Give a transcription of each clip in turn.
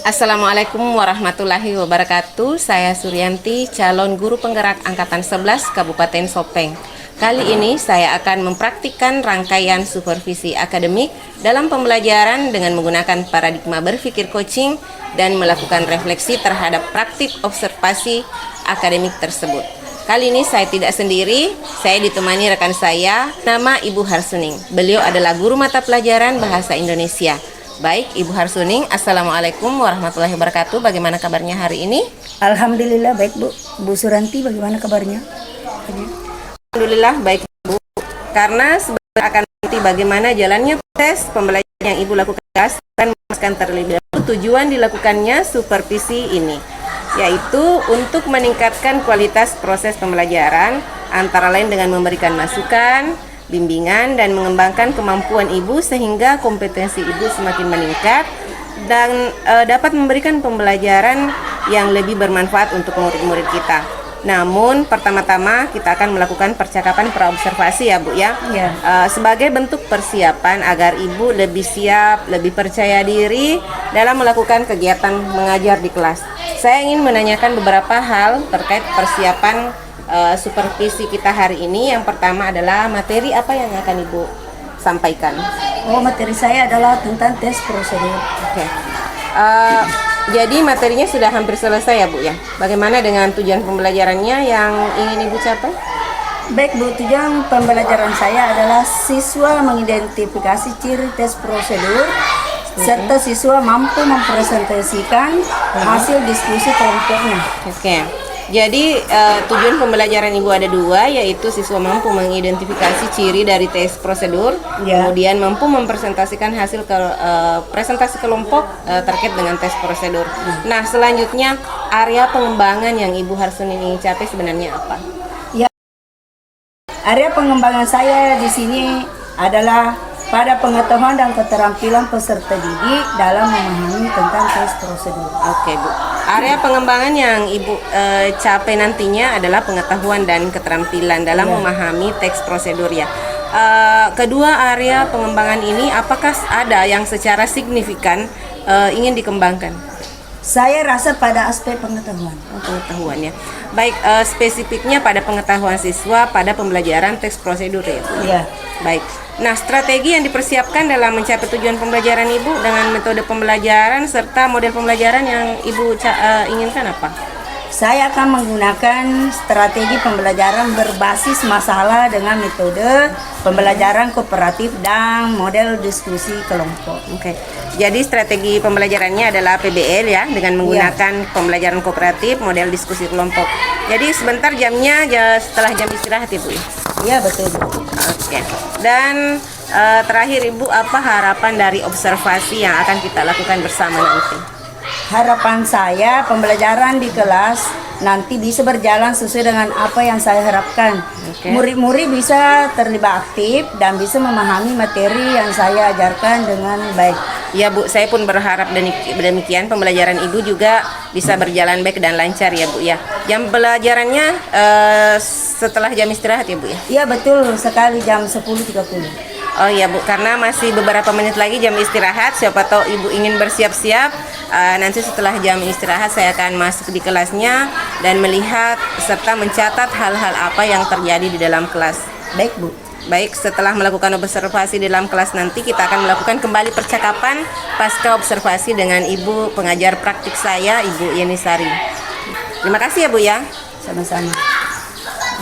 Assalamualaikum warahmatullahi wabarakatuh. Saya Suryanti, calon guru penggerak Angkatan 11 Kabupaten Sopeng. Kali ini saya akan mempraktikkan rangkaian supervisi akademik dalam pembelajaran dengan menggunakan paradigma berpikir coaching dan melakukan refleksi terhadap praktik observasi akademik tersebut. Kali ini saya tidak sendiri, saya ditemani rekan saya, nama Ibu Harsuning. Beliau adalah guru mata pelajaran Bahasa Indonesia. Baik, Ibu Harsuning, Assalamualaikum warahmatullahi wabarakatuh. Bagaimana kabarnya hari ini? Alhamdulillah baik Bu. Bu Suranti bagaimana kabarnya? Alhamdulillah baik Bu. Karena sebenarnya akan nanti bagaimana jalannya tes pembelajaran yang Ibu lakukan dan memastikan terlebih dahulu tujuan dilakukannya supervisi ini, yaitu untuk meningkatkan kualitas proses pembelajaran antara lain dengan memberikan masukan, bimbingan dan mengembangkan kemampuan Ibu sehingga kompetensi Ibu semakin meningkat dan dapat memberikan pembelajaran yang lebih bermanfaat untuk murid-murid kita. Namun pertama-tama kita akan melakukan percakapan praobservasi ya Bu ya. Ya. Sebagai bentuk persiapan agar Ibu lebih siap, lebih percaya diri dalam melakukan kegiatan mengajar di kelas. Saya ingin menanyakan beberapa hal terkait persiapan supervisi kita hari ini. Yang pertama adalah materi apa yang akan Ibu sampaikan? Oh, materi saya adalah tentang tes prosedur. Oke. Jadi materinya sudah hampir selesai ya Bu ya. Bagaimana dengan tujuan pembelajarannya yang ingin Ibu capai? Baik Bu, tujuan pembelajaran saya adalah siswa mengidentifikasi ciri tes prosedur serta siswa mampu mempresentasikan hasil diskusi kelompoknya. Oke. Jadi tujuan pembelajaran Ibu ada dua, yaitu siswa mampu mengidentifikasi ciri dari tes prosedur, Ya. kemudian mampu mempresentasikan hasil presentasi kelompok terkait dengan tes prosedur. Nah, selanjutnya area pengembangan yang Ibu Harsuning ingin capai sebenarnya apa? Ya. Area pengembangan saya di sini adalah pada pengetahuan dan keterampilan peserta didik dalam memahami tentang tes prosedur. Oke Bu, area pengembangan yang Ibu capai nantinya adalah pengetahuan dan keterampilan dalam memahami teks prosedur ya. Kedua area pengembangan ini apakah ada yang secara signifikan ingin dikembangkan? Saya rasa pada aspek pengetahuan. Pengetahuannya. Baik, spesifiknya pada pengetahuan siswa pada pembelajaran teks prosedur ya Bu? Iya. Baik. Nah, strategi yang dipersiapkan dalam mencapai tujuan pembelajaran Ibu dengan metode pembelajaran serta model pembelajaran yang Ibu inginkan apa? Saya akan menggunakan strategi pembelajaran berbasis masalah dengan metode pembelajaran kooperatif dan model diskusi kelompok. Oke. Jadi strategi pembelajarannya adalah PBL ya, dengan menggunakan pembelajaran kooperatif, model diskusi kelompok. Jadi sebentar jamnya setelah jam istirahat ya Bu? Iya betul. Oke. Dan terakhir Ibu, apa harapan dari observasi yang akan kita lakukan bersama nanti? Harapan saya pembelajaran di kelas nanti bisa berjalan sesuai dengan apa yang saya harapkan. Oke. Murid-murid bisa terlibat aktif dan bisa memahami materi yang saya ajarkan dengan baik. Ya Bu, saya pun berharap demikian pembelajaran Ibu juga bisa berjalan baik dan lancar ya Bu ya. Jam pelajarannya setelah jam istirahat ya Bu ya? Iya betul sekali, jam 10.30. Oh iya Bu, karena masih beberapa menit lagi jam istirahat. Siapa tahu Ibu ingin bersiap-siap, nanti setelah jam istirahat saya akan masuk di kelasnya dan melihat serta mencatat hal-hal apa yang terjadi di dalam kelas. Baik Bu. Baik, setelah melakukan observasi di dalam kelas nanti kita akan melakukan kembali percakapan pasca observasi dengan Ibu pengajar praktik saya, Ibu Yeni Sari. Terima kasih ya Bu ya. Sama-sama.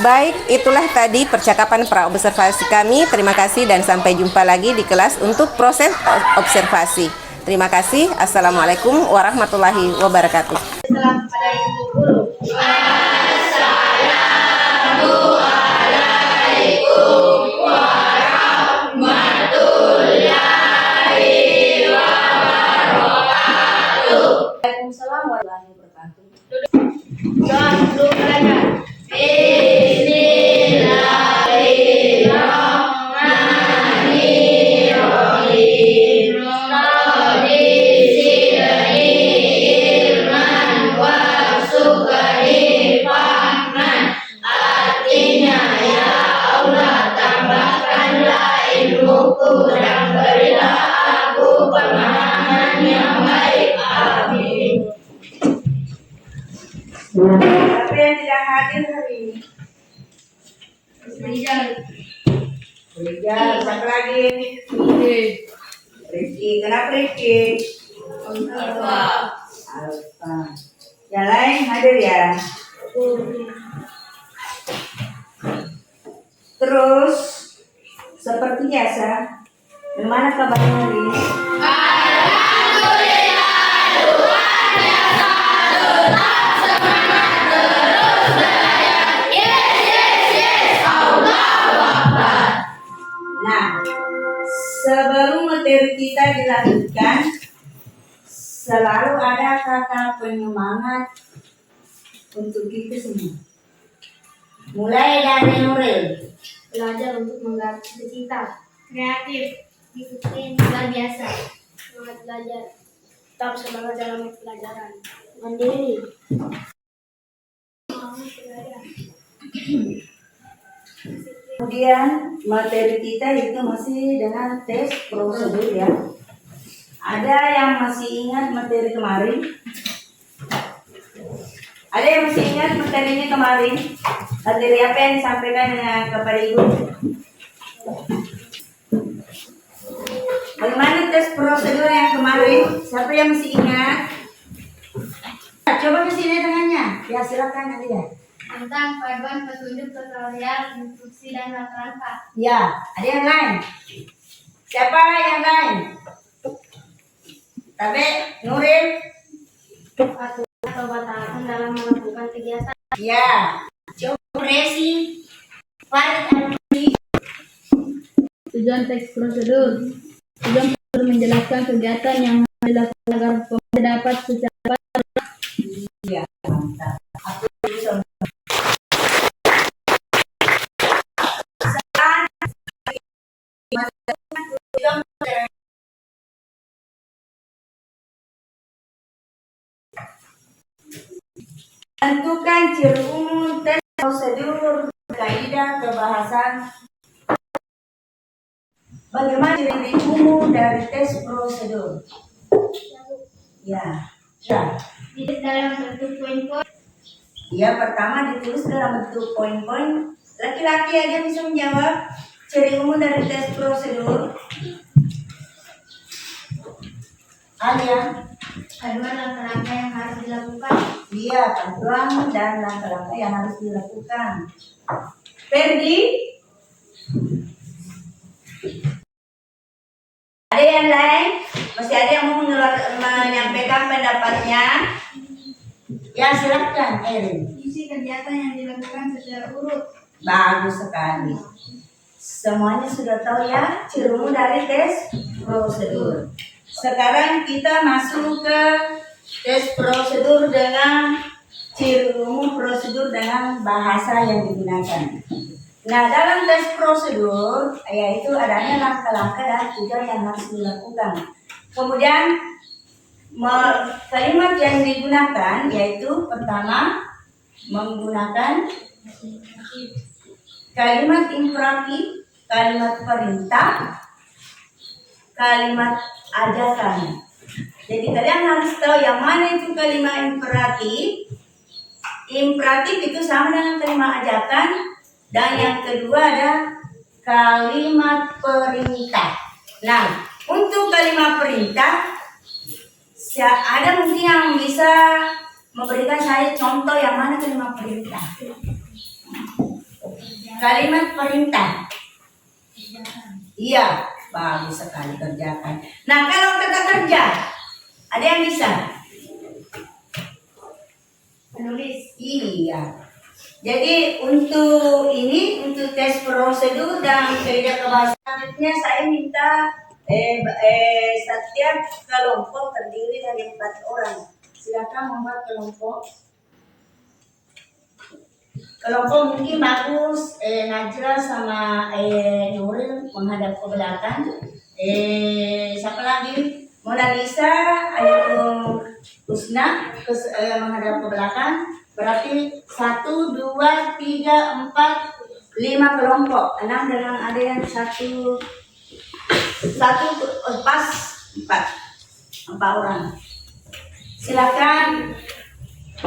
Baik, itulah tadi percakapan praobservasi kami. Terima kasih dan sampai jumpa lagi di kelas untuk proses observasi. Terima kasih. Assalamualaikum warahmatullahi wabarakatuh. Waalaikumsalam warahmatullahi wabarakatuh. Dan berilah aku pemahaman yang baik. Amin. Siapa yang tidak hadir hari ini? Rizal, siapa lagi? Rizky, kenapa Rizky? Alfa. Yang lain hadir ya? Terus, seperti biasa, gimana kabarnya hari ini? Nah, sebelum materi kita dilanjutkan, selalu ada kata penyemangat untuk kita semua. Mulai dari Nuril. Belajar untuk menggapai cita-cita, kreatif, ikutin luar biasa, semangat belajar, tetap semangat dalam pelajaran, mandiri. Kemudian materi kita itu masih dengan tes prosedur ya. Ada yang masih ingat materi kemarin? Ada yang masih ingat materinya kemarin? Materi apa yang disampaikan kepada Ibu? Bagaimana tes prosedur yang kemarin? Siapa yang masih ingat? Coba kesini tangannya. Ya silakan Adia. Tentang paduan petunjuk tutorial, instruksi, dan langkah-langkah. Ya, ada yang lain? Siapa yang lain? Tabe, Nuril? Aturan atau batasan dalam melakukan kegiatan. Ya, coba Resi. Farid Alfi. Tujuan teks prosedur. Tujuan prosedur menjelaskan kegiatan yang dilakukan agar pemuda dapat secara Ya, mantap. Aku bisa. Tentukan ciri umum tes prosedur kaidah kebahasan. Bagaimana ciri umum dari tes prosedur? Ya, ya. ditulis dalam bentuk poin-poin. Ya, pertama ditulis dalam bentuk poin-poin. Laki-laki aja bisa menjawab ciri umum dari tes prosedur. Alia, Paduan langkah-langkah yang harus dilakukan. dia panduan dan langkah-langkah yang harus dilakukan. Pergi. Ada yang lain? Masih ada yang mau menyampaikan pendapatnya? Ya, silakan, Erin. Isi kegiatan yang dilakukan secara urut. Bagus sekali. Semuanya sudah tahu ya ciri umum dari tes prosedur. Sekarang kita masuk ke tes prosedur dengan ciri umum prosedur dengan bahasa yang digunakan. Nah, dalam tes prosedur yaitu adanya langkah-langkah dan tujuan yang harus dilakukan. Kemudian kalimat yang digunakan yaitu pertama menggunakan kalimat imperatif, kalimat perintah, kalimat ajakan. Jadi kalian harus tahu yang mana itu kalimat imperatif. Imperatif itu sama dengan kalimat ajakan. Dan yang kedua ada kalimat perintah. Nah, untuk kalimat perintah, ada mungkin yang bisa memberikan saya contoh yang mana kalimat perintah. Kalimat perintah. Iya, bagus sekali, kerjakan. Nah, kalau kata kerja, ada yang bisa? Menulis. Iya. Jadi untuk ini, untuk tes prosedur dan kaidah kebahasaan selanjutnya saya minta setiap kelompok terdiri dari 4 orang. Silakan membuat kelompok. Kelompok mungkin bagus, Najla sama Nuril menghadap ke belakang. Siapa lagi? Mona Lisa, Ayu Husna menghadap ke belakang. Berarti 1, 2, 3, 4, 5 kelompok. 6 dengan ada yang satu pas 4 orang. Silakan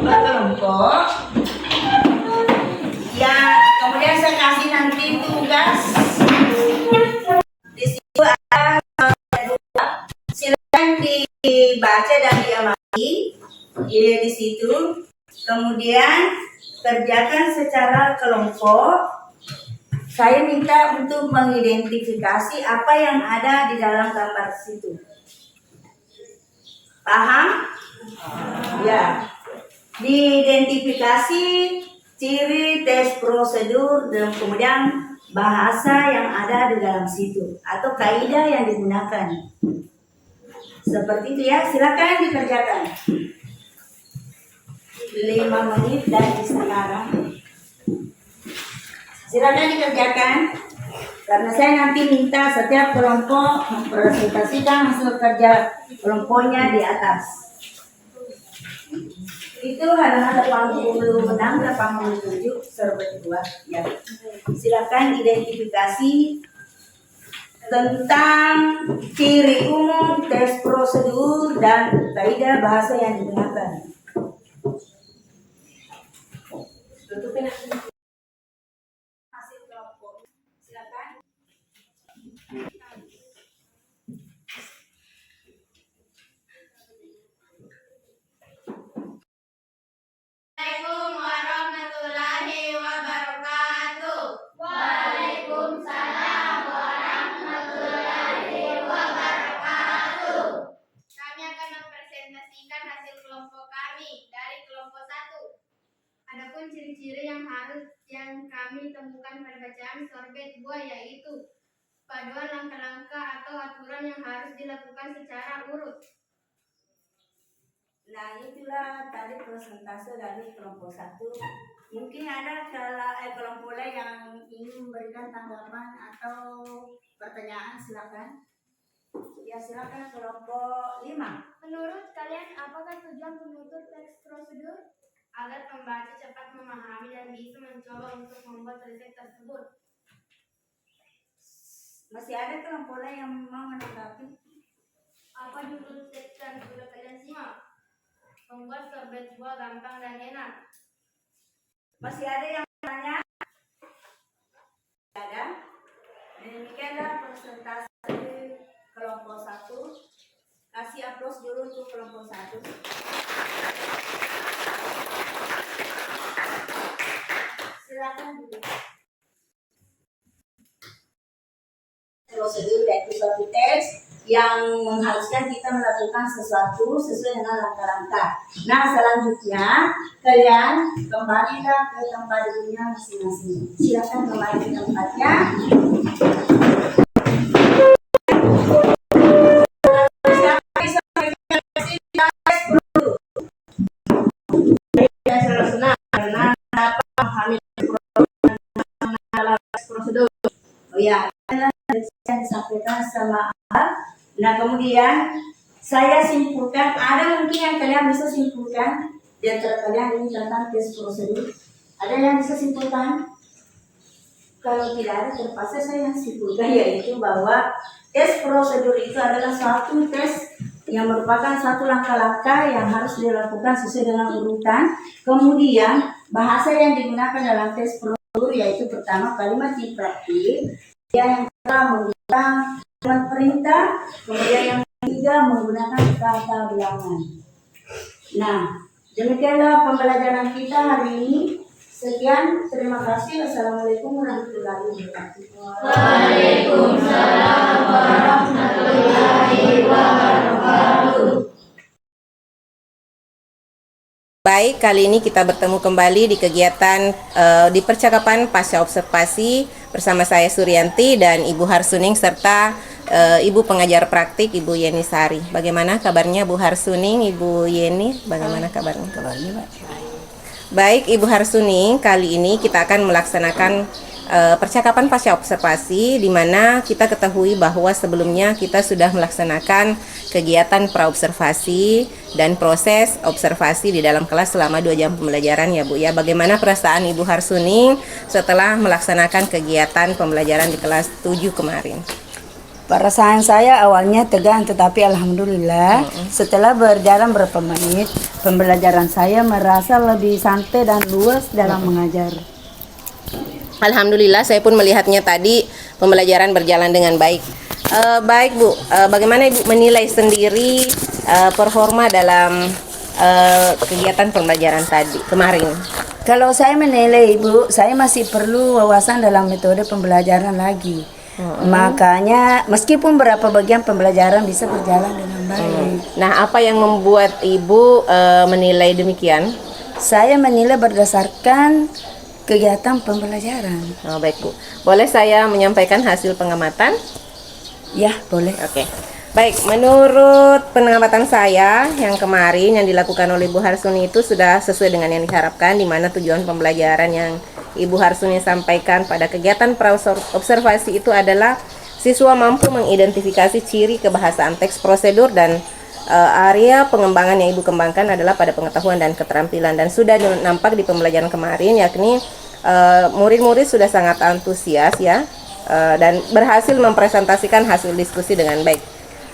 dua kelompok. Ya, kemudian saya kasih nanti tugas. Di situ ada dua. Silakan dibaca dan diamati. Di situ. Kemudian kerjakan secara kelompok. Saya minta untuk mengidentifikasi apa yang ada di dalam gambar situ. Paham? Ya. Diidentifikasi ciri, tes, prosedur, dan kemudian bahasa yang ada di dalam situ atau kaidah yang digunakan. Seperti itu ya, silakan dikerjakan. 5 menit dari sekarang. Silakan dikerjakan. Karena saya nanti minta setiap kelompok mempresentasikan hasil kerja kelompoknya di atas. Itu halaman 86, 87, serbet 2. Ya. Silakan identifikasi tentang ciri umum, tes prosedur, dan kaidah bahasa yang digunakan. Tutupin hasil kelompok. Silakan. Assalamualaikum warahmatullahi wabarakatuh. Waalaikumsalam warahmatullahi wabarakatuh. Kami akan mempresentasikan hasil kelompok kami dari kelompok 1. Adapun ciri-ciri yang kami temukan pada bacaan sorbet 2 yaitu paduan langkah-langkah atau aturan yang harus dilakukan secara urut. Nah, itulah tadi persentase dari kelompok 1. Mungkin ada kelompok lain yang ingin memberikan tanggapan atau pertanyaan, silakan. Ya, silakan kelompok 5. Menurut kalian, apakah tujuan penutur teks prosedur? Agar pembaca cepat memahami dan bisa mencoba untuk membuat riset tersebut. Masih ada kelompok lain yang mau menanggapi? Apa judul teks yang sudah kalian simak? Membuat sorbet buah gampang dan enak. Masih ada yang bertanya? Ada? Demikianlah presentasi kelompok 1. Kasih aplaus dulu untuk kelompok 1. Silakan dulu. Prosedur yaitu suatu tes yang mengharuskan kita melakukan sesuatu sesuai dengan langkah-langkah. Nah, selanjutnya kalian kembalilah ke tempat duduknya masing-masing. Silakan kembali ke tempatnya. Oh ya, yang disampaikan sama A. Nah, kemudian saya simpulkan, ada mungkin yang kalian bisa simpulkan di antara kalian ini tentang tes prosedur. Ada yang bisa simpulkan? Kalau tidak ada, terpaksa saya yang simpulkan, yaitu bahwa tes prosedur itu adalah suatu tes yang merupakan satu langkah-langkah yang harus dilakukan sesuai dengan urutan. Kemudian bahasa yang digunakan dalam tes prosedur yaitu pertama kalimat imperatif, yang kedua menggunakan kalimat perintah, kemudian yang ketiga menggunakan kata bilangan. Nah, demikianlah pembelajaran kita hari ini. Sekian, terima kasih. Wassalamualaikum warahmatullahi wabarakatuh. Waalaikumsalam warahmatullahi wabarakatuh. Baik, kali ini kita bertemu kembali di kegiatan di percakapan pasca observasi bersama saya Suryanti dan Ibu Harsuning serta Ibu pengajar praktik Ibu Yeni Sari. Bagaimana kabarnya Bu Harsuning, Ibu Yeni? Bagaimana kabarnya? Kabarnya baik, Ibu Harsuning. Kali ini kita akan melaksanakan percakapan pasca observasi, di mana kita ketahui bahwa sebelumnya kita sudah melaksanakan kegiatan praobservasi dan proses observasi di dalam kelas selama 2 jam pembelajaran ya Bu ya. Bagaimana perasaan Ibu Harsuning setelah melaksanakan kegiatan pembelajaran di kelas 7 kemarin? Perasaan saya awalnya tegang, tetapi alhamdulillah setelah berjalan beberapa menit, pembelajaran saya merasa lebih santai dan luas dalam mengajar. Alhamdulillah, saya pun melihatnya tadi pembelajaran berjalan dengan baik. Baik Bu, bagaimana Ibu menilai sendiri performa dalam kegiatan pembelajaran tadi kemarin? Kalau saya menilai Ibu, saya masih perlu wawasan dalam metode pembelajaran lagi. Makanya meskipun beberapa bagian pembelajaran bisa berjalan dengan baik. Nah, apa yang membuat Ibu menilai demikian? Saya menilai berdasarkan kegiatan pembelajaran. Oh, baik Bu, boleh saya menyampaikan hasil pengamatan? Ya, boleh. Oke. Baik, menurut pengamatan saya yang kemarin yang dilakukan oleh Ibu Harsuni itu sudah sesuai dengan yang diharapkan, di mana tujuan pembelajaran yang Ibu Harsuni sampaikan pada kegiatan praobservasi itu adalah siswa mampu mengidentifikasi ciri kebahasaan teks prosedur dan area pengembangan yang Ibu kembangkan adalah pada pengetahuan dan keterampilan, dan sudah nampak di pembelajaran kemarin, yakni murid-murid sudah sangat antusias ya, dan berhasil mempresentasikan hasil diskusi dengan baik.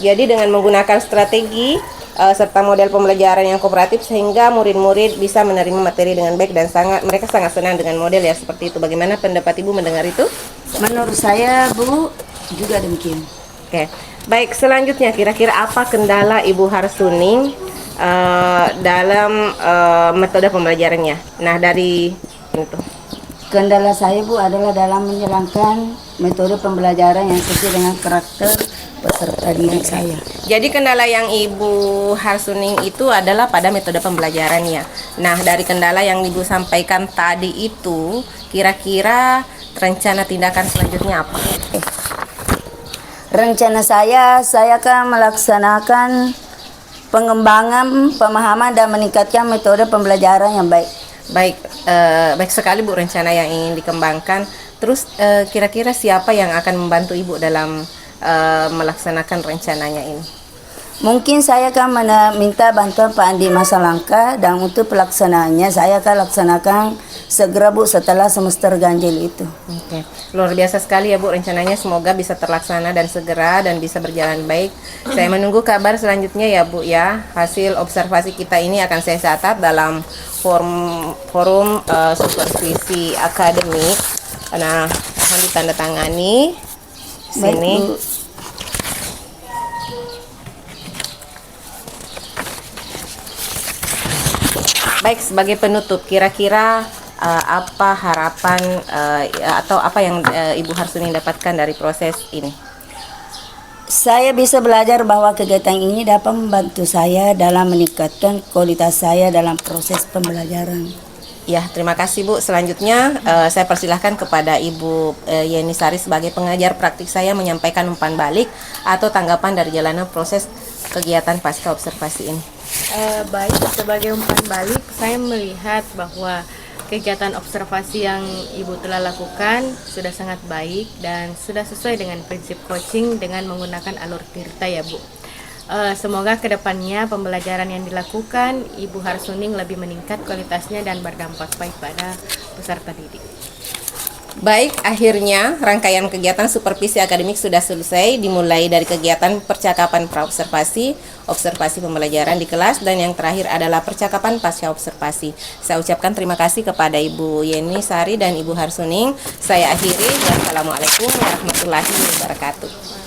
Jadi dengan menggunakan strategi serta model pembelajaran yang kooperatif, sehingga murid-murid bisa menerima materi dengan baik dan mereka sangat senang dengan model ya seperti itu. Bagaimana pendapat Ibu mendengar itu? Menurut saya Bu juga demikian. Oke. Baik, selanjutnya kira-kira apa kendala Ibu Harsuning dalam metode pembelajarannya? Nah, dari itu. Kendala saya Bu adalah dalam menjalankan metode pembelajaran yang sesuai dengan karakter peserta didik saya. Jadi kendala yang Ibu Harsuning itu adalah pada metode pembelajarannya. Nah, dari kendala yang Ibu sampaikan tadi itu, kira-kira rencana tindakan selanjutnya apa? Rencana saya akan melaksanakan pengembangan pemahaman dan meningkatkan metode pembelajaran yang baik. Baik sekali Bu, rencana yang ingin dikembangkan. Terus kira-kira siapa yang akan membantu Ibu dalam melaksanakan rencananya ini? Mungkin saya akan minta bantuan Pak Andi Masalangka, dan untuk pelaksanaannya saya akan laksanakan segera Bu setelah semester ganjil itu. Oke, luar biasa sekali ya Bu rencananya, semoga bisa terlaksana dan segera dan bisa berjalan baik. Saya menunggu kabar selanjutnya ya Bu ya. Hasil observasi kita ini akan saya catat dalam forum supervisi akademik. Nah, akan ditandatangani sini. Baik, Bu. Baik, sebagai penutup, kira-kira apa harapan atau apa yang Ibu Harsuning dapatkan dari proses ini? Saya bisa belajar bahwa kegiatan ini dapat membantu saya dalam meningkatkan kualitas saya dalam proses pembelajaran. Ya, terima kasih Bu. Selanjutnya saya persilahkan kepada Ibu Yeni Sari sebagai pengajar praktik saya menyampaikan umpan balik atau tanggapan dari jalanan proses kegiatan pasca observasi ini. Baik, sebagai umpan balik, saya melihat bahwa kegiatan observasi yang Ibu telah lakukan sudah sangat baik dan sudah sesuai dengan prinsip coaching dengan menggunakan alur tirta ya Bu. Semoga kedepannya pembelajaran yang dilakukan Ibu Harsuning lebih meningkat kualitasnya dan berdampak baik pada peserta didik. Baik, akhirnya rangkaian kegiatan supervisi akademik sudah selesai, dimulai dari kegiatan percakapan praobservasi, observasi pembelajaran di kelas, dan yang terakhir adalah percakapan pasca observasi. Saya ucapkan terima kasih kepada Ibu Yeni Sari dan Ibu Harsuning. Saya akhiri, wassalamualaikum warahmatullahi wabarakatuh.